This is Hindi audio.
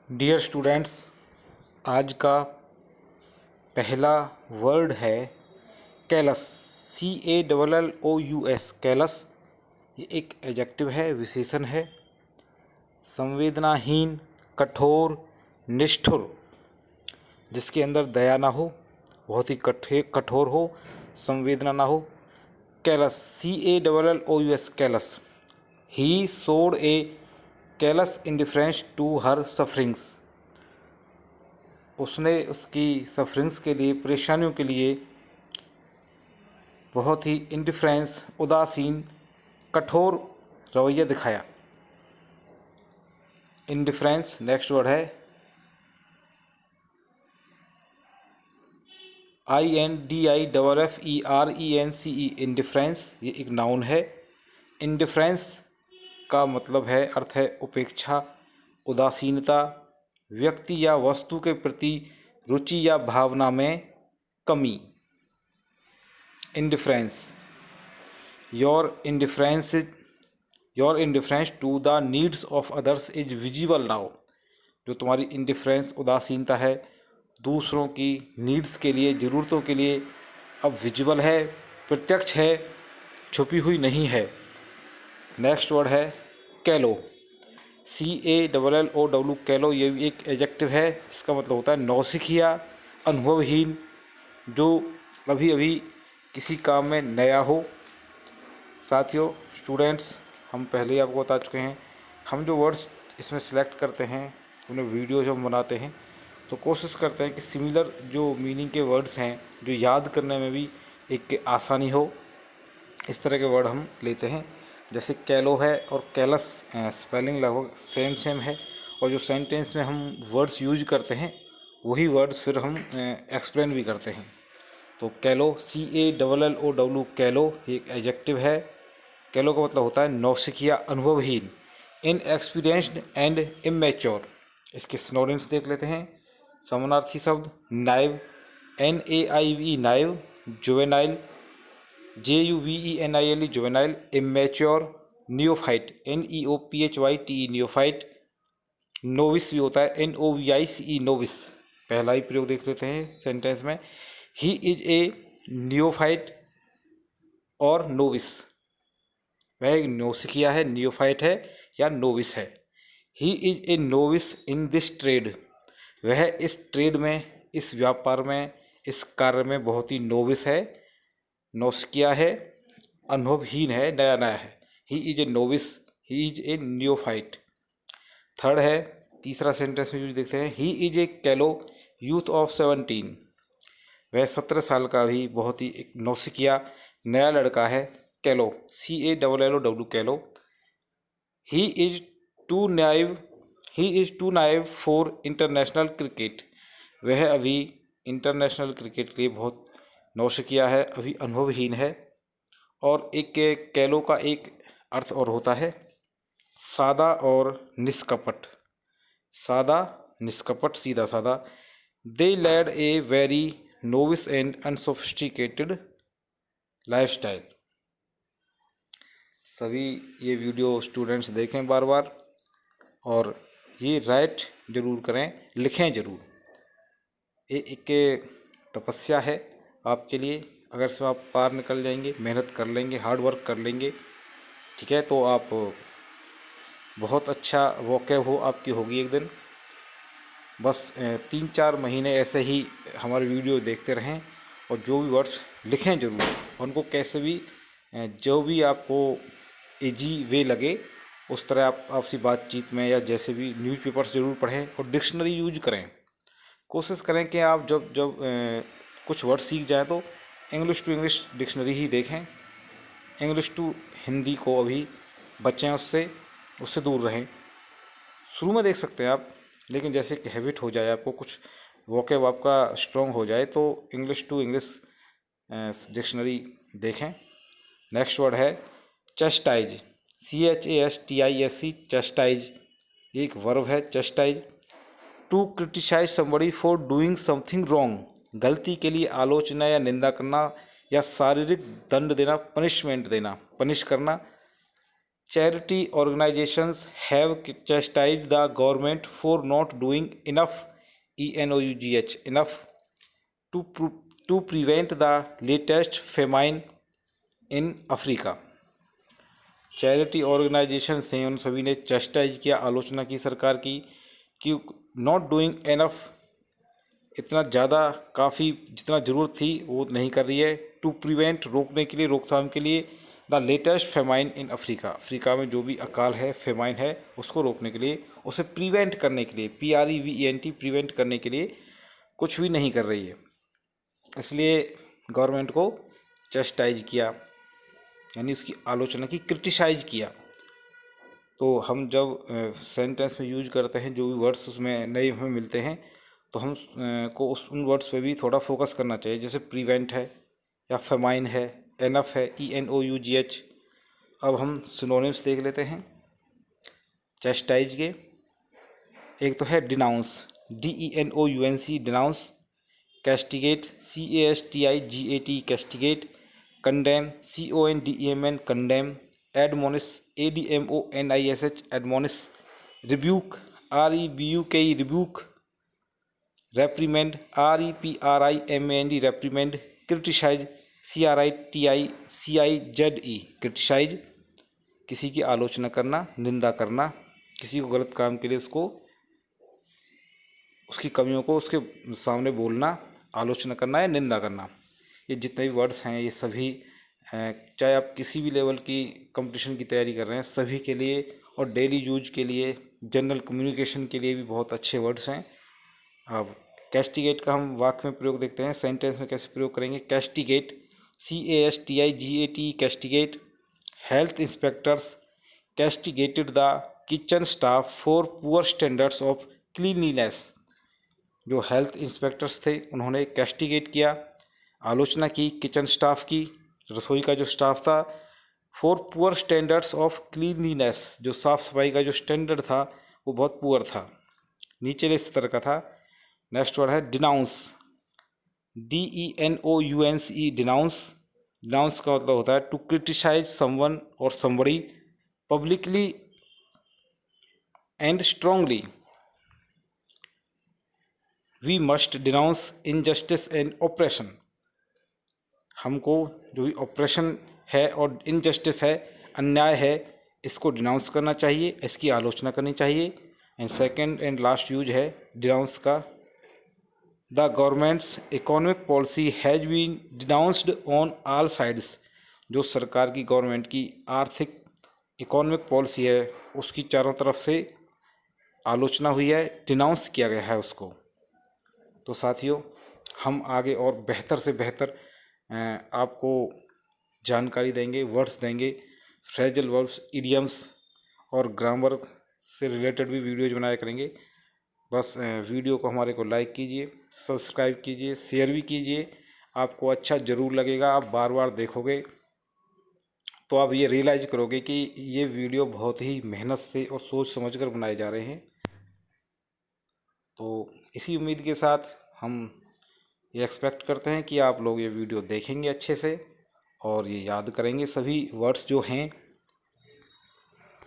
डियर स्टूडेंट्स, आज का पहला वर्ड है कैलस। CALLOUS callus. ये एक एडजेक्टिव है, विशेषण है। संवेदनाहीन, कठोर, निष्ठुर, जिसके अंदर दया ना हो, बहुत ही कठोर हो, संवेदना ना हो। Callous, CALLOUS callous. He showed a callous indifference to her sufferings. उसने उसकी सफरिंग्स के लिए, परेशानियों के लिए बहुत ही इंडिफरेंस, उदासीन, कठोर रवैया दिखाया। इंडिफरेंस नेक्स्ट वर्ड है INDIFFERENCE। इंडिफरेंस ये एक नाउन है। इंडिफरेंस का मतलब है, अर्थ है उपेक्षा, उदासीनता, व्यक्ति या वस्तु के प्रति रुचि या भावना में कमी। Indifference, your indifference to the needs of others is visible now. जो तुम्हारी इंडिफरेंस, उदासीनता है दूसरों की नीड्स के लिए, ज़रूरतों के लिए, अब विजिबल है, प्रत्यक्ष है, छुपी हुई नहीं है। नेक्स्ट वर्ड है कैलो। CALLOW कैलो। ये भी एक एडजेक्टिव है। इसका मतलब होता है नौसिखिया, अनुभवहीन, जो अभी अभी किसी काम में नया हो। साथियों, स्टूडेंट्स, हम पहले ही आपको बता चुके हैं, हम जो वर्ड्स इसमें सिलेक्ट करते हैं, उन्हें वीडियो जो हम बनाते हैं, तो कोशिश करते हैं कि सिमिलर जो मीनिंग के वर्ड्स हैं, जो याद करने में भी एक आसानी हो, इस तरह के वर्ड हम लेते हैं। जैसे कैलो है और कैलस, स्पेलिंग लगभग सेम है, और जो सेंटेंस में हम वर्ड्स यूज करते हैं वही वर्ड्स फिर हम एक्सप्लेन भी करते हैं। तो कैलो, CALLOW कैलो, एक एडजेक्टिव है। कैलो का मतलब होता है नौसिखिया, अनुभवहीन, इनएक्सपीरियंस्ड एंड इमेच्योर। इसके सिनोनिम्स देख लेते हैं। समानार्थी शब्द naive, NAIVE naive, juvenile, JUVENILE juvenile, immature, neophyte, NEOPHYTE neophyte, novice भी होता है, NOVICE नोविस। पहला ही प्रयोग देख लेते हैं सेंटेंस में। ही इज ए नियोफाइट और नोविस। वह एक नौसिखिया है, नियोफाइट है या नोविस है। He is a novice in this trade. वह इस ट्रेड में, इस व्यापार में, इस कार्य में बहुत ही नोविस है, नौसिखिया है, अनुभवहीन है, नया नया है। He is a novice, he is a neophyte. Third है, तीसरा सेंटेंस में जो देखते हैं, ही इज ए कैलो यूथ ऑफ 17। वह 17 साल का भी बहुत ही एक नौसिखिया, नया लड़का है। Callow, CALLOW callow. He is too naive for international cricket. वह अभी इंटरनेशनल क्रिकेट के लिए बहुत नौसिखिया है, अभी अनुभवहीन है। और एक कैलो का एक अर्थ और होता है सादा और निष्कपट। सादा, निष्कपट, सीधा सादा। They led a very novice and unsophisticated lifestyle. सभी ये वीडियो स्टूडेंट्स देखें बार बार, और ये राइट जरूर करें, लिखें जरूर। ये एक तपस्या है आपके लिए। अगर से आप पार निकल जाएंगे, मेहनत कर लेंगे, हार्ड वर्क कर लेंगे, ठीक है, तो आप बहुत अच्छा वोकैब हो आपकी होगी एक दिन। बस 3-4 महीने ऐसे ही हमारे वीडियो देखते रहें, और जो भी वर्ड्स लिखें जरूर, उनको कैसे भी, जो भी आपको इजी वे लगे उस तरह आप आपसी बातचीत में या जैसे भी न्यूज़पेपर्स जरूर पढ़ें, और डिक्शनरी यूज करें। कोशिश करें कि आप जब जब कुछ वर्ड सीख जाएं तो इंग्लिश टू इंग्लिश डिक्शनरी ही देखें। इंग्लिश टू हिंदी को अभी बचें, उससे दूर रहें। शुरू में देख सकते हैं आप, लेकिन जैसे कि हैबिट हो जाए, आपको कुछ वोकैब आपका स्ट्रॉन्ग हो जाए, तो इंग्लिश टू इंग्लिश डिक्शनरी देखें। नेक्स्ट वर्ड है चस्टाइज, CHASTISE, चस्टाइज। एक वर्ब है chastise. To criticise somebody for doing something wrong. गलती के लिए आलोचना या निंदा करना, या शारीरिक दंड देना, पनिशमेंट देना, पनिश करना। Charity organisations have chastised the government for not doing enough ENOUGH enough to prevent the latest famine in Africa. Charity organisations थे, उन सभी ने चेस्टाइज किया, आलोचना की सरकार की कि नॉट डूइंग एनफ, इतना ज़्यादा काफ़ी जितना ज़रूरत थी वो नहीं कर रही है। टू प्रिवेंट, रोकने के लिए, रोकथाम के लिए, the latest famine in Africa, Africa में जो भी अकाल है, फेमाइन है, उसको रोकने के लिए, उसे प्रिवेंट करने के लिए, PREVENT, प्रिवेंट करने के लिए कुछ भी नहीं कर रही है। इसलिए गवर्नमेंट को चेस्टाइज किया, यानी उसकी आलोचना की, क्रिटिसाइज किया। तो हम जब सेंटेंस में यूज करते हैं, जो भी वर्ड्स उसमें नए हमें मिलते हैं, तो हम को उन वर्ड्स पे भी थोड़ा फोकस करना चाहिए। जैसे प्रिवेंट है या फेमाइन है, एनफ है, ENOUGH। अब हम सिनोनिम्स देख लेते हैं चेस्टाइज के। एक तो है denounce, DENOUNC, denounce. Castigate, CASTIGAT, castigate. Condemn, CONDEMN, condemn. Admonish, ADMONISH, admonish. Rebuke, REBUKE, rebuke. Reprimand, REPRIMAND, reprimand. Criticise, CRITICIZE, criticise. किसी की आलोचना करना, निंदा करना, किसी को गलत काम के लिए उसको, उसकी कमियों को उसके सामने बोलना, आलोचना करना या निंदा करना। ये जितने भी वर्ड्स हैं, ये सभी चाहे आप किसी भी लेवल की कंपटीशन की तैयारी कर रहे हैं, सभी के लिए और डेली यूज के लिए, जनरल कम्युनिकेशन के लिए भी बहुत अच्छे वर्ड्स हैं। अब कैस्टिगेट का हम वाक्य में प्रयोग देखते हैं, सेंटेंस में कैसे प्रयोग करेंगे। Castigate, CASTIGAT, castigate. Health inspectors castigated the kitchen staff for poor standards of cleanliness. जो हेल्थ इंस्पेक्टर्स थे उन्होंने कैस्टिगेट किया, आलोचना की किचन स्टाफ की, रसोई का जो स्टाफ था, for poor standards of cleanliness, जो साफ़ सफाई का जो स्टैंडर्ड था वो बहुत पुअर था, नीचे स्तर का था। नेक्स्ट वर्ड है डिनाउंस, DENOUNCE, डिनाउंस। डिनाउंस का मतलब होता है टू क्रिटिसाइज समवन और somebody publicly and strongly. We must denounce injustice and oppression. हमको जो भी ऑपरेशन है और इनजस्टिस है, अन्याय है, इसको डिनाउंस करना चाहिए, इसकी आलोचना करनी चाहिए। And second and last use है डिनाउंस का, the government's economic policy has been denounced on all sides. जो सरकार की, गवर्नमेंट की आर्थिक इकोनॉमिक पॉलिसी है, उसकी चारों तरफ से आलोचना हुई है, डिनाउंस किया गया है उसको। तो साथियों, हम आगे और बेहतर से बेहतर आपको जानकारी देंगे, वर्ड्स देंगे, फ्रेजल वर्ड्स, इडियम्स और ग्रामर से रिलेटेड भी वीडियोज बनाया करेंगे। बस वीडियो को हमारे को लाइक कीजिए, सब्सक्राइब कीजिए, शेयर भी कीजिए। आपको अच्छा ज़रूर लगेगा, आप बार बार देखोगे तो आप ये रियलाइज़ करोगे कि ये वीडियो बहुत ही मेहनत से और सोच समझकर बनाए जा रहे हैं। तो इसी उम्मीद के साथ हम ये एक्सपेक्ट करते हैं कि आप लोग ये वीडियो देखेंगे अच्छे से और ये याद करेंगे सभी वर्ड्स जो हैं